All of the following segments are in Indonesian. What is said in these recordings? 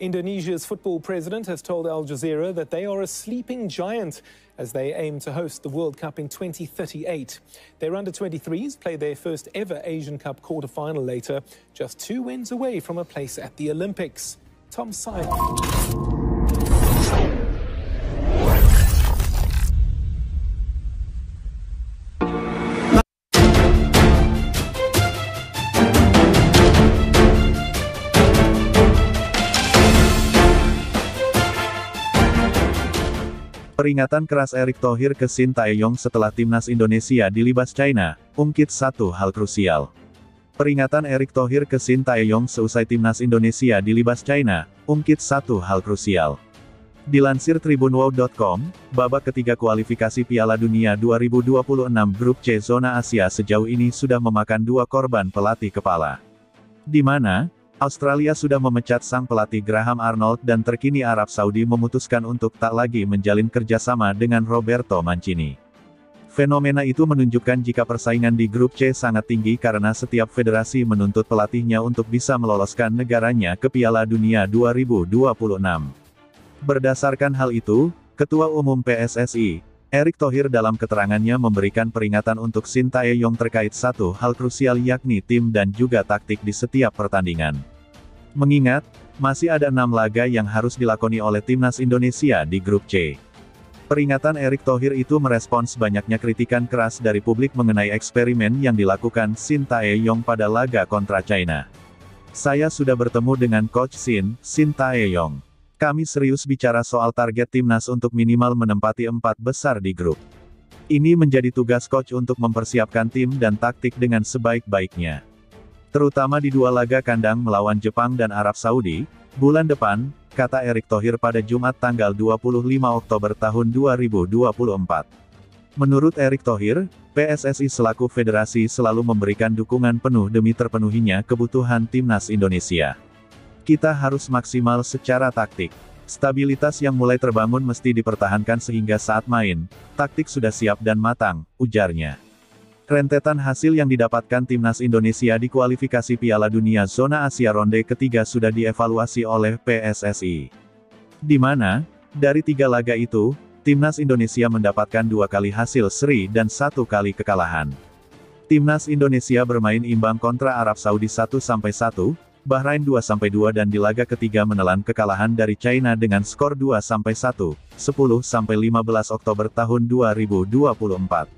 Indonesia's football president has told Al Jazeera that they are a sleeping giant as they aim to host the World Cup in 2038. Their under-23s play their first ever Asian Cup quarter-final later, just 2 wins away from a place at the Olympics. Tom Simon. Peringatan keras Erick Thohir ke Shin Tae-yong setelah timnas Indonesia dilibas China, ungkit satu hal krusial. Peringatan Erick Thohir ke Shin Tae-yong seusai timnas Indonesia dilibas China, ungkit satu hal krusial. Dilansir tribunwow.com, babak ketiga kualifikasi Piala Dunia 2026 Grup C Zona Asia sejauh ini sudah memakan 2 korban pelatih kepala. Di mana Australia sudah memecat sang pelatih Graham Arnold dan terkini Arab Saudi memutuskan untuk tak lagi menjalin kerjasama dengan Roberto Mancini. Fenomena itu menunjukkan jika persaingan di grup C sangat tinggi karena setiap federasi menuntut pelatihnya untuk bisa meloloskan negaranya ke Piala Dunia 2026. Berdasarkan hal itu, Ketua Umum PSSI, Erick Thohir dalam keterangannya memberikan peringatan untuk Shin Tae-yong terkait satu hal krusial yakni tim dan juga taktik di setiap pertandingan. Mengingat, masih ada 6 laga yang harus dilakoni oleh timnas Indonesia di grup C. Peringatan Erick Thohir itu merespons banyaknya kritikan keras dari publik mengenai eksperimen yang dilakukan Shin Tae-yong pada laga kontra China. Saya sudah bertemu dengan Coach Shin Tae-yong. Kami serius bicara soal target timnas untuk minimal menempati 4 besar di grup. Ini menjadi tugas coach untuk mempersiapkan tim dan taktik dengan sebaik-baiknya. Terutama di 2 laga kandang melawan Jepang dan Arab Saudi, bulan depan, kata Erick Thohir pada Jumat tanggal 25 Oktober tahun 2024. Menurut Erick Thohir, PSSI selaku federasi selalu memberikan dukungan penuh demi terpenuhinya kebutuhan timnas Indonesia. Kita harus maksimal secara taktik. Stabilitas yang mulai terbangun mesti dipertahankan sehingga saat main, taktik sudah siap dan matang, ujarnya. Rentetan hasil yang didapatkan timnas Indonesia di kualifikasi Piala Dunia Zona Asia ronde ketiga sudah dievaluasi oleh PSSI. Di mana, dari 3 laga itu, timnas Indonesia mendapatkan 2 kali hasil seri dan 1 kali kekalahan. Timnas Indonesia bermain imbang kontra Arab Saudi 1-1, Bahrain 2-2 dan di laga ketiga menelan kekalahan dari China dengan skor 2-1, 10-15 Oktober tahun 2024.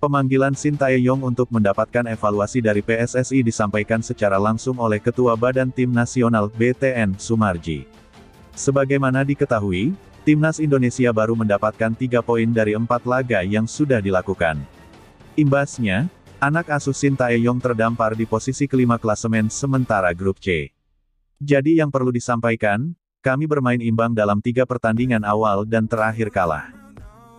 Pemanggilan Shin Tae-yong untuk mendapatkan evaluasi dari PSSI disampaikan secara langsung oleh Ketua Badan Tim Nasional BTN Sumarji. Sebagaimana diketahui, timnas Indonesia baru mendapatkan 3 poin dari 4 laga yang sudah dilakukan. Imbasnya, anak asuh Shin Tae-yong terdampar di posisi kelima klasemen sementara grup C. Jadi yang perlu disampaikan, kami bermain imbang dalam 3 pertandingan awal dan terakhir kalah.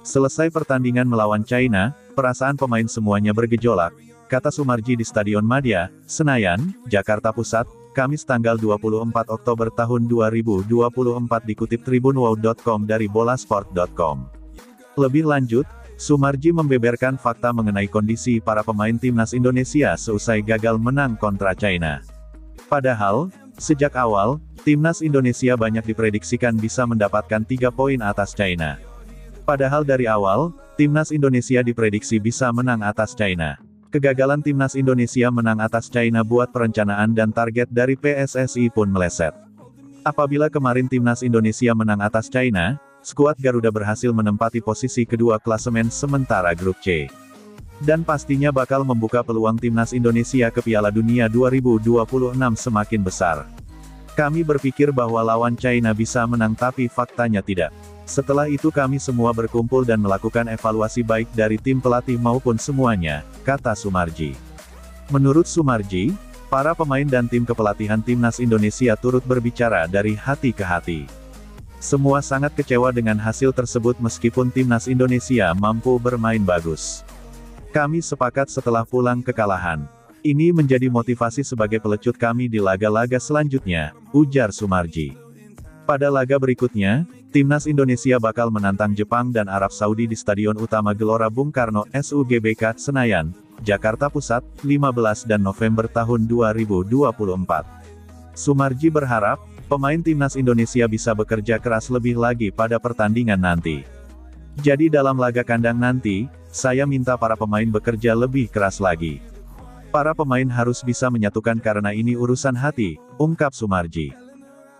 Selesai pertandingan melawan China, perasaan pemain semuanya bergejolak, kata Sumarji di Stadion Madia, Senayan, Jakarta Pusat, Kamis tanggal 24 Oktober tahun 2024 dikutip tribunwow.com dari bolasport.com. Lebih lanjut, Sumarji membeberkan fakta mengenai kondisi para pemain timnas Indonesia seusai gagal menang kontra China. Padahal, sejak awal, timnas Indonesia banyak diprediksikan bisa mendapatkan 3 poin atas China. Padahal dari awal, timnas Indonesia diprediksi bisa menang atas China. Kegagalan timnas Indonesia menang atas China buat perencanaan dan target dari PSSI pun meleset. Apabila kemarin timnas Indonesia menang atas China, skuad Garuda berhasil menempati posisi kedua klasemen sementara grup C. Dan pastinya bakal membuka peluang timnas Indonesia ke Piala Dunia 2026 semakin besar. Kami berpikir bahwa lawan China bisa menang tapi faktanya tidak. Setelah itu kami semua berkumpul dan melakukan evaluasi baik dari tim pelatih maupun semuanya, kata Sumarji. Menurut Sumarji, para pemain dan tim kepelatihan timnas Indonesia turut berbicara dari hati ke hati. Semua sangat kecewa dengan hasil tersebut meskipun timnas Indonesia mampu bermain bagus. Kami sepakat setelah pulang kekalahan. Ini menjadi motivasi sebagai pelecut kami di laga-laga selanjutnya, ujar Sumarji. Pada laga berikutnya, timnas Indonesia bakal menantang Jepang dan Arab Saudi di Stadion Utama Gelora Bung Karno, SUGBK, Senayan, Jakarta Pusat, 15 dan November tahun 2024. Sumarji berharap, pemain timnas Indonesia bisa bekerja keras lebih lagi pada pertandingan nanti. Jadi dalam laga kandang nanti, saya minta para pemain bekerja lebih keras lagi. Para pemain harus bisa menyatukan karena ini urusan hati, ungkap Soemarji.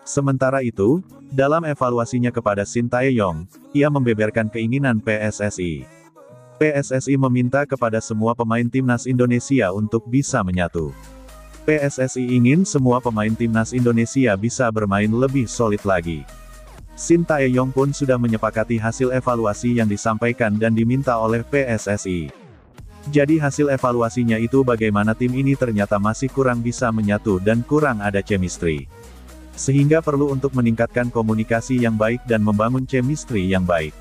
Sementara itu, dalam evaluasinya kepada Sintayong, ia membeberkan keinginan PSSI. PSSI meminta kepada semua pemain timnas Indonesia untuk bisa menyatu. PSSI ingin semua pemain timnas Indonesia bisa bermain lebih solid lagi. Sintayong pun sudah menyepakati hasil evaluasi yang disampaikan dan diminta oleh PSSI. Jadi hasil evaluasinya itu bagaimana tim ini ternyata masih kurang bisa menyatu dan kurang ada chemistry. Sehingga perlu untuk meningkatkan komunikasi yang baik dan membangun chemistry yang baik.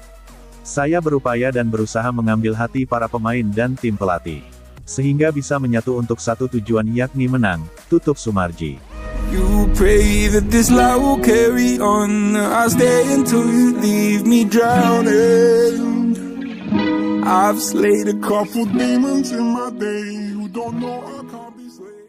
Saya berupaya dan berusaha mengambil hati para pemain dan tim pelatih. Sehingga bisa menyatu untuk satu tujuan yakni menang, tutup Soemarji. You pray that this life will carry on. I stay until you leave me drowning. I've slayed a couple demons in my day. You don't know I can't be slain.